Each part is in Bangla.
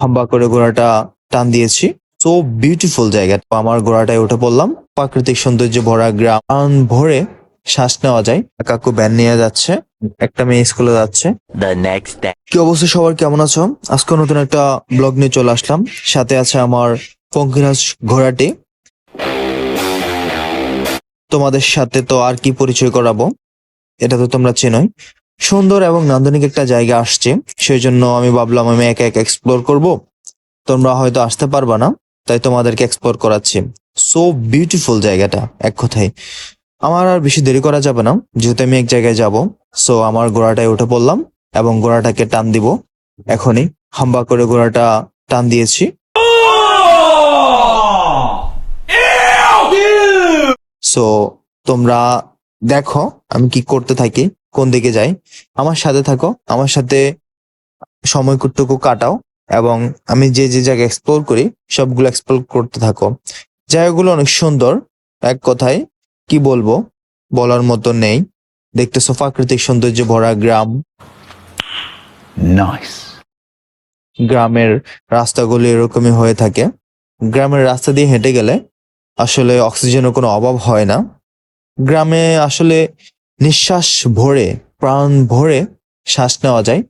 হাম্বা করে ঘোড়াটা টান দিয়েছি। সো বিউটিফুল জায়গা। তো আমার ঘোড়াটায় উঠে পড়লাম। প্রাকৃতিক সৌন্দর্যে ভরা গ্রাম ভরে শ্বাস নেওয়া যায়। কাকু ব্যান নিয়ে যাচ্ছে, একটা মেয়ে স্কুলে যাচ্ছে। কি অবস্থা সবার, কেমন আছো? আজকে নতুন একটা ব্লগ নিয়ে চলে আসলাম। সাথে আছে আমার পঙ্কিরাজ ঘোড়াটি। তোমাদের সাথে তো আর কি পরিচয় করাবো, এটা তো তোমরা চেনোই। সুন্দর এবং নান্দনিক একটা জায়গা আসছে, সেই জন্য আমি ভাবলাম আমি একা একা এক্সপ্লোর করব। তোমরা হয়তো আসতে পারবা না, তাই তোমাদেরকে এক্সপ্লোর করাচ্ছি। সো বিউটিফুল জায়গাটা, এক কথায়। আমার আর বেশি দেরি করা যাবে না, যেহেতু আমি এক জায়গায় যাব। সো আমার ঘোড়াটায় উঠে পড়লাম এবং ঘোড়াটাকে টান দিব এখনই। হাম্বা করে ঘোড়াটা টান দিয়েছি। সো তোমরা দেখো আমি কি করতে থাকি, কোন দিকে যাই। আমার সাথে থাকো, আমার সাথে সময়টুকু কাটাও, এবং আমি যে যে জায়গা এক্সপ্লোর করি সবগুলো এক্সপ্লোর করতে থাকো। জায়গাগুলো অনেক সুন্দর, এক কথায় কি বলবো, বলার মতো নেই। দেখতেছো প্রাকৃতিক সৌন্দর্যে ভরা গ্রাম। Nice. গ্রামের রাস্তাগুলো এরকমই হয়ে থাকে। গ্রামের রাস্তা দিয়ে হেঁটে গেলে আসলে অক্সিজেনের কোনো অভাব হয় না। গ্রামে আসলে নিঃশ্বাস ভরে, প্রাণ ভরে শ্বাস নেওয়া যায়।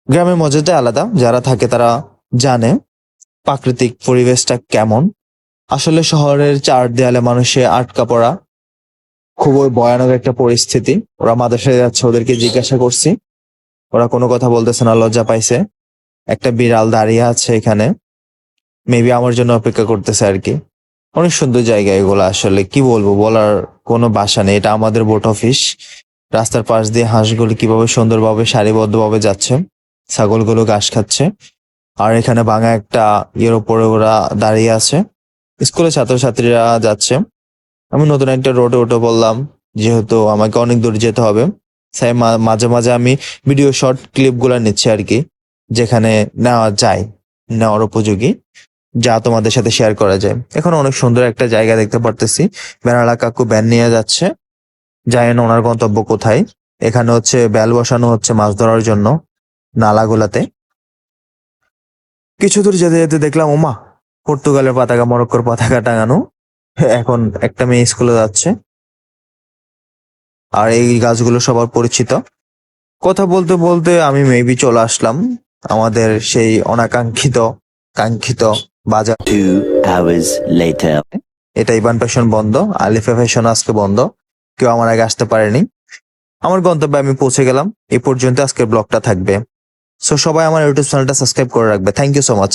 গ্রামের মজাটা আলাদা, যারা থাকে তারা জানে প্রাকৃতিক পরিবেশটা কেমন। আসলে শহরের চার দেয়ালে মানুষে আটকা পড়া খুবই ভয়ানক একটা পরিস্থিতি। ওরা মাদ্রাসায় যাচ্ছে, ওদেরকে জিজ্ঞাসা করছি, ওরা কোনো কথা বলতেছে না, লজ্জা পাইছে। একটা বিড়াল দাঁড়িয়ে আছে এখানে, মেবি আমার জন্য অপেক্ষা করতেছে আর কি। অনেক সুন্দর জায়গা এগুলো, আসলে কি বলবো, বলার কোনো ভাষা নেই। এটা আমাদের বোট অফিস। রাস্তার পাশ দিয়ে হাঁসগুলো কিভাবে সুন্দরভাবে সারিবদ্ধভাবে যাচ্ছে, ছাগলগুলো ঘাস খাচ্ছে। আর এখানে ভাঙা একটা ইয়ের উপরে ওরা দাঁড়িয়ে আছে। স্কুলের ছাত্রছাত্রীরা যাচ্ছে। আমি নতুন একটা রোডে উঠে পড়লাম, যেহেতু আমাকে অনেক দূর যেতে হবে। তাই মাঝে মাঝে আমি ভিডিও শর্ট ক্লিপ গুলা নিচ্ছি আর কি, যেখানে নেওয়া যায়, নেওয়ার উপযোগী, যা তোমাদের সাথে শেয়ার করা যায়। এখন অনেক সুন্দর একটা জায়গা দেখতে পারতেছি। বেনালা কাকু ব্যান নিয়ে যাচ্ছে, জানি না ওনার গন্তব্য কোথায়। এখানে হচ্ছে বেল বসানো হচ্ছে মাছ ধরার জন্য নালাগুলাতে। কিছু দূর যেতে যেতে দেখলাম, ওমা, পর্তুগালের পতাকা, মরক্কোর পতাকা টাঙানো। এখন একটা মেয়ে স্কুলে যাচ্ছে। আর এই গাছগুলো সবার পরিচিত। কথা বলতে বলতে আমি মেবি চলে আসলাম আমাদের সেই অনাকাঙ্ক্ষিত কাঙ্ক্ষিত বাজার। 2 hours later. এটা ইবান ফ্যাশন বন্ধ, আলিফা ফ্যাশন আজকে বন্ধ, কেউ আমার আগে আসতে পারেনি। আমার গন্তব্যে আমি পৌঁছে গেলাম। এই পর্যন্ত আজকের ব্লগটা থাকবে। সো সবাই আমার ইউটিউব চ্যানেলটা সাবস্ক্রাইব করে রাখবে। Thank you so much.